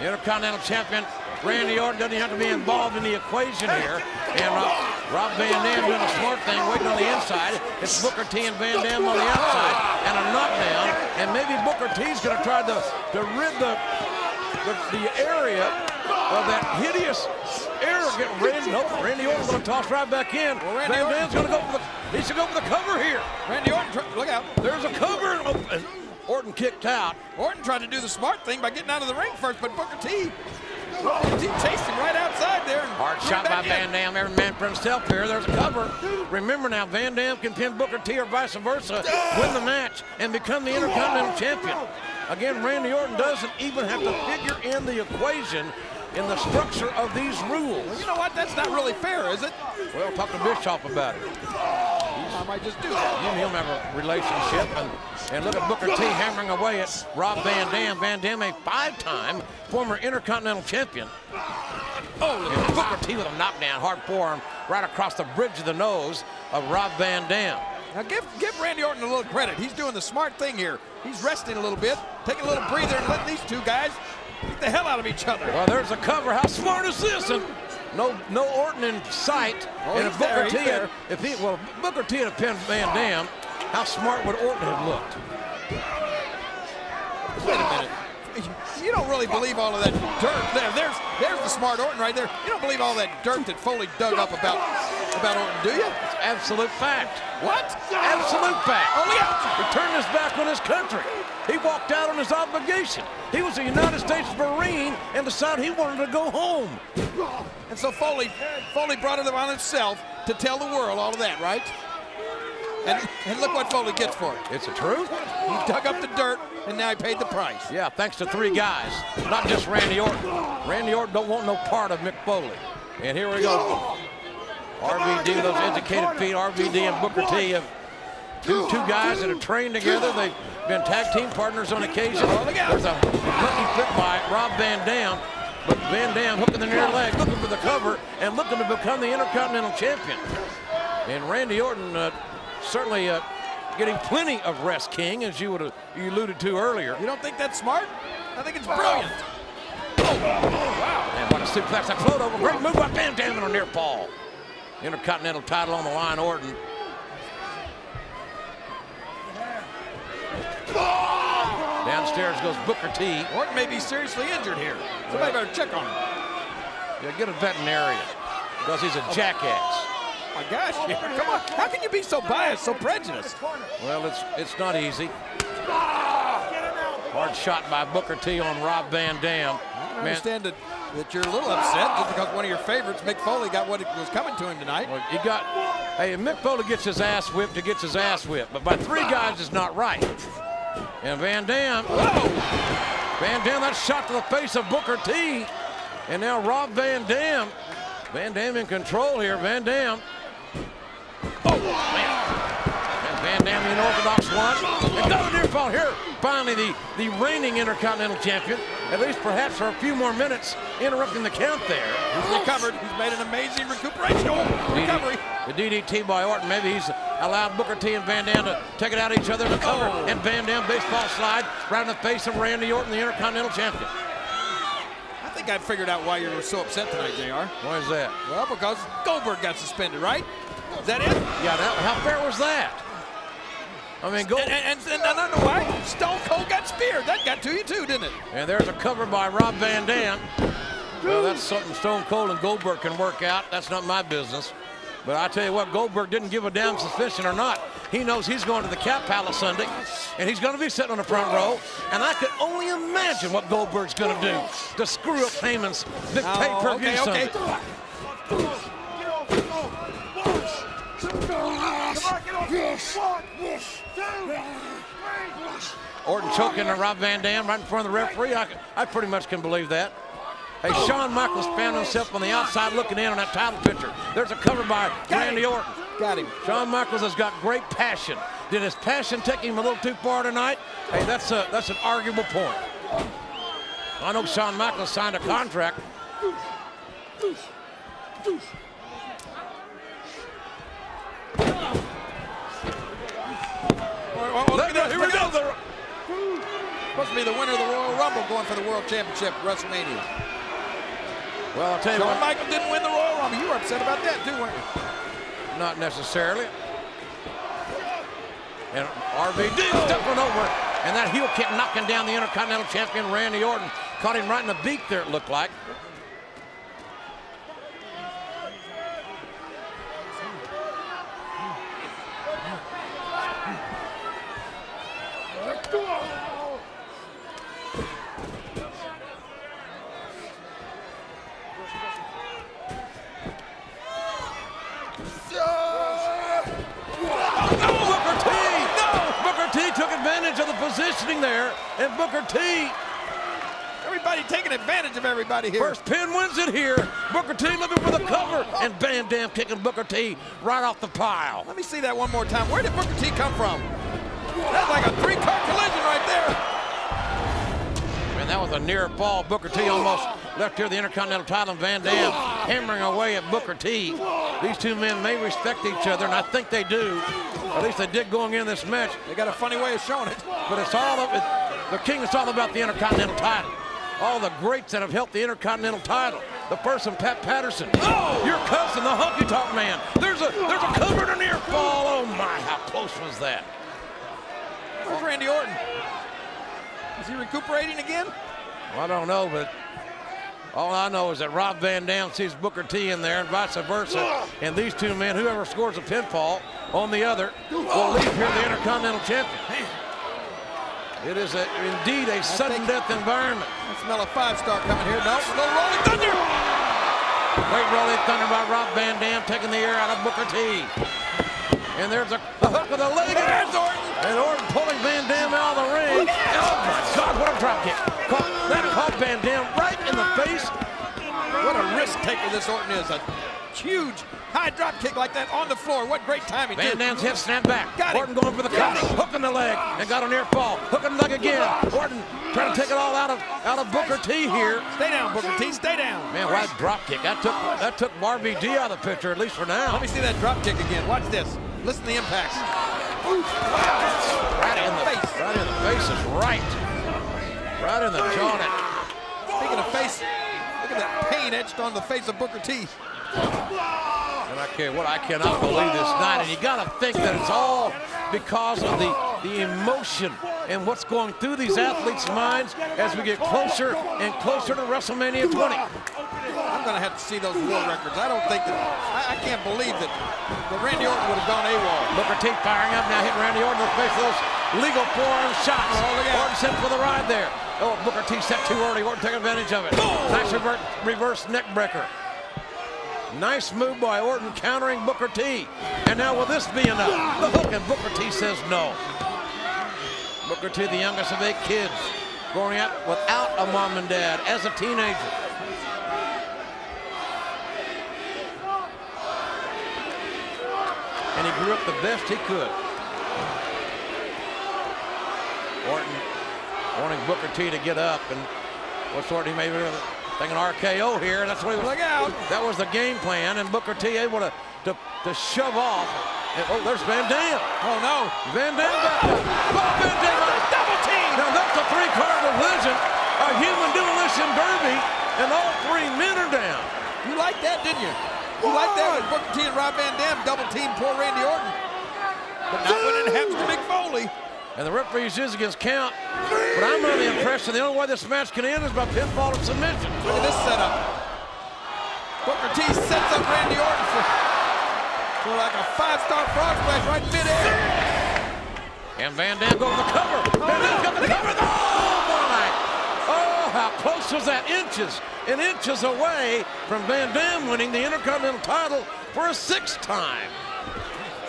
Intercontinental Champion Randy Orton doesn't have to be involved in the equation here. And Rob Van Dam doing a smart thing, waiting on the inside. It's Booker T and Van Dam on the outside, and a knockdown. And maybe Booker T's going to try to rid the area of that hideous error. Randy Orton's going to toss right back in. Well, Van Dam's going to go for he should go for the cover here. Randy Orton, look out. There's a cover. Orton kicked out. Orton tried to do the smart thing by getting out of the ring first, but Booker T chased him right outside there. Hard shot by Van Dam. Every man for himself here. There's a cover. Remember now, Van Dam can pin Booker T or vice versa, win the match, and become the Intercontinental Champion. Again, Randy Orton doesn't even have to figure in the equation in the structure of these rules. Well, you know what? That's not really fair, is it? Well, talk to Bischoff about it. I might just do that. You and him have a relationship, and look at Booker T hammering away at Rob Van Dam. Van Dam, a 5-time former Intercontinental Champion. And Booker T with a knockdown, hard forearm right across the bridge of the nose of Rob Van Dam. Now give Randy Orton a little credit. He's doing the smart thing here. He's resting a little bit, taking a little breather, and letting these two guys beat the hell out of each other. Well, there's a cover. How smart is this? And no Orton in sight. Oh, and if Booker T had pinned Van Dam, how smart would Orton have looked? Wait a minute. You don't really believe all of that dirt. There's the smart Orton right there. You don't believe all that dirt that Foley dug up about Orton, do you? It's absolute fact. What? Absolute fact. Oh, yeah. He turned his back on his country. He walked out on his obligation. He was a United States Marine and decided he wanted to go home. And so Foley brought it upon himself to tell the world all of that, right? And look what Foley gets for it. It's the truth. He dug up the dirt, and now he paid the price. Yeah, thanks to 3 guys, not just Randy Orton. Randy Orton don't want no part of Mick Foley. And here we go. RVD, those educated feet, RVD and Booker T have two guys that have trained together. They've been tag team partners on occasion. There's a lucky flip by Rob Van Dam, but Van Dam hooking the near leg, looking for the cover, and looking to become the Intercontinental Champion. And Randy Orton certainly getting plenty of rest, King, as you alluded to earlier. You don't think that's smart? I think it's brilliant. Oh, wow. And what a suplex, a float over. Great move by Van Dam and a near fall. Intercontinental title on the line, Orton. Downstairs goes Booker T. Orton may be seriously injured here. Somebody better check on him. Yeah, get a veterinarian, because he's a jackass. My gosh, come on. How can you be so biased, so prejudiced? Well, it's not easy. Hard shot by Booker T on Rob Van Dam. I understand that you're a little upset just because one of your favorites, Mick Foley, got what was coming to him tonight. Well, hey, if Mick Foley gets his ass whipped, he gets his ass whipped. But by 3 guys is not right. And Van Dam, Van Dam, that shot to the face of Booker T. And now Rob Van Dam. Van Dam in control here, Van Dam. Oh, man. And Van Dam, the unorthodox one. And got a near fall here. Finally, the reigning Intercontinental Champion, at least perhaps for a few more minutes, interrupting the count there. He's recovered. He's made an amazing recuperation. Recovery. The DDT by Orton. Maybe he's allowed Booker T and Van Dam to take it out each other in the cover. And Van Dam baseball slide right in the face of Randy Orton, the Intercontinental Champion. I think I figured out why you were so upset tonight, JR. Why is that? Well, because Goldberg got suspended, right? Is that it? Yeah, how fair was that? I mean, and I don't know why. Stone Cold got speared. That got to you too, didn't it? And there's a cover by Rob Van Dam. Well, that's something Stone Cold and Goldberg can work out. That's not my business. But I tell you what, Goldberg didn't give a damn suspension or not. He knows he's going to the Cap Palace Sunday, and he's going to be sitting on the front row. And I could only imagine what Goldberg's going to do to screw up Heyman's big pay-per-view Sunday. Orton choking on Rob Van Dam right in front of the referee. I pretty much can believe that. Hey, Shawn Michaels found himself on the outside looking in on that title picture. There's a cover by Randy Orton. Got him. Shawn Michaels has got great passion. Did his passion take him a little too far tonight? Hey, that's an arguable point. I know Shawn Michaels signed a contract. Look at that. Here we go. Supposed to be the winner of the Royal Rumble going for the World Championship at WrestleMania. Well, I'll tell you Shawn what. Michaels didn't win the Royal Rumble. You were upset about that too, weren't you? Not necessarily. And RVD stepping over. And that heel kick knocking down the Intercontinental Champion, Randy Orton. Caught him right in the beak there, it looked like. Took advantage of the positioning there, and Booker T. Everybody taking advantage of everybody here. First pin wins it here. Booker T looking for the cover, and Van Dam kicking Booker T right off the pile. Let me see that one more time. Where did Booker T come from? That's like a three-car collision right there. Man, that was a near fall. Booker T almost left here the Intercontinental title, and Van Dam hammering away at Booker T. These two men may respect each other, and I think they do. At least they did going in this match. They got a funny way of showing it. But it's all of it. The King is all about the Intercontinental title. All the greats that have helped the Intercontinental title. The first one, Pat Patterson. Oh, your cousin, the honky tonk man. There's a cover and a near fall. Oh my, how close was that? Where's Randy Orton? Is he recuperating again? Well, I don't know, but all I know is that Rob Van Dam sees Booker T in there and vice versa. And these two men, whoever scores a pinfall on the other, will leave here the Intercontinental Champion. It is indeed a sudden death environment. I smell a five-star coming here. No, little Rolling Thunder. Great Rolling Thunder by Rob Van Dam, taking the air out of Booker T. And there's a hook of the leg. There's Orton. And Orton pulling Van Dam out of the ring. Oh my God, what a drop kick. That caught Van Dam right in the face. What a risk taker this Orton is. A huge high drop kick like that on the floor. What great timing. Van Dam's hip snapped back. Orton going for the Got cover. him. Hooking the leg and got a near fall. Hooking the leg again. Orton trying to take it all out of Booker T here. Stay down, Booker T. Stay down. Man, what a drop kick. That took RVD out of the picture, at least for now. Let me see that drop kick again. Watch this. Listen to the impacts. Right in the face. Right in the face is right. Right in the jaw. Speaking of face, look at that pain etched on the face of Booker T. And I cannot believe this night. And you got to think that it's all because of the emotion and what's going through these athletes' minds as we get closer and closer to WrestleMania 20. I'm going to have to see those war records. I don't think that, I can't believe that Randy Orton would have gone AWOL. Booker T firing up now, hitting Randy Orton in the face of those legal forearm shots. Orton sent for the ride there. Oh, Booker T set too early. Orton taking advantage of it. Nice reverse neck breaker. Nice move by Orton countering Booker T. And now will this be enough? The hook, and Booker T says no. Booker T, the youngest of 8 kids, going out without a mom and dad as a teenager. And he grew up the best he could. Orton wanting Booker T to get up, and what's Orton, he may be thinking RKO here. That's what he was. Look out. That was the game plan, and Booker T able to shove off. And, oh, there's Van Dam. Oh no. Van Dam back up. Van Dam Double team. Now that's a 3-car collision, a human demolition derby, and all 3 men are down. You liked that, didn't you? You liked that when Booker T and Rob Van Dam double team poor Randy Orton. But not when it happens to Mick Foley. And the referee's is against count. But I'm under the impression the only way this match can end is by pinfall and submission. Look at this setup. Booker T sets up Randy Orton for like a 5-star frog splash right in midair. And Van Dam goes for the cover. Van Dam's got the cover. Oh my! Oh, how close was that? Inches and inches away from Van Dam winning the Intercontinental title for a 6th time.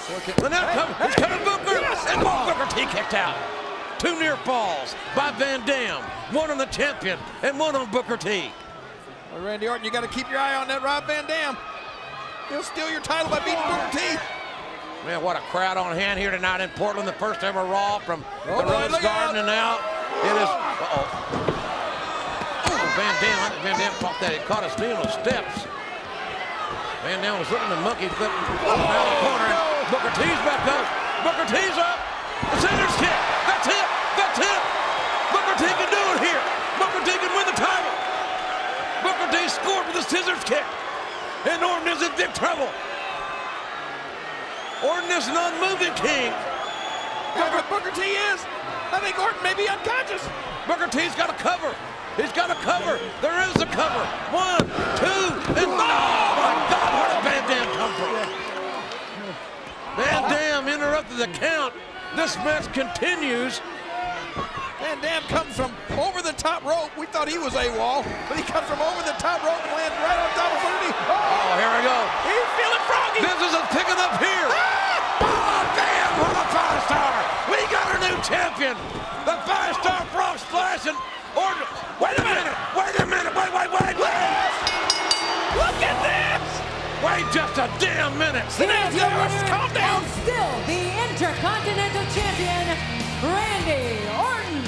And now it's coming Booker, and Booker T kicked out. 2 near falls by Van Dam, 1 on the champion and 1 on Booker T. Well, Randy Orton, you got to keep your eye on that Rob Van Dam. He'll steal your title by beating Booker T. Man, what a crowd on hand here tonight in Portland. The first ever Raw from the Rose Garden, and now it is. Van Dam, I think Van Dam caught that. He caught his knee on the steps. Van Dam was looking to monkey flip out of the corner. And Booker T's back up. Booker T's up. The center's kick. That's it. That's it. Booker T King. Booker T is. I think Orton may be unconscious. Booker T's got a cover. He's got a cover. There is a cover. 1, 2, and oh my God, where did Van Dam come from? Van Dam interrupted the count. This match continues. Van Dam comes from over the top rope. We thought he was AWOL, but he comes from over the top rope and lands right on top of Booker T. Oh, here we go. He's feeling froggy. Business is picking up here. Oh, damn, what a 5-star. We got a new champion. The 5-star frog splash and Orton. Wait a minute. Wait. Look at this. Wait just a damn minute. Calm down. And still the Intercontinental Champion, Randy Orton.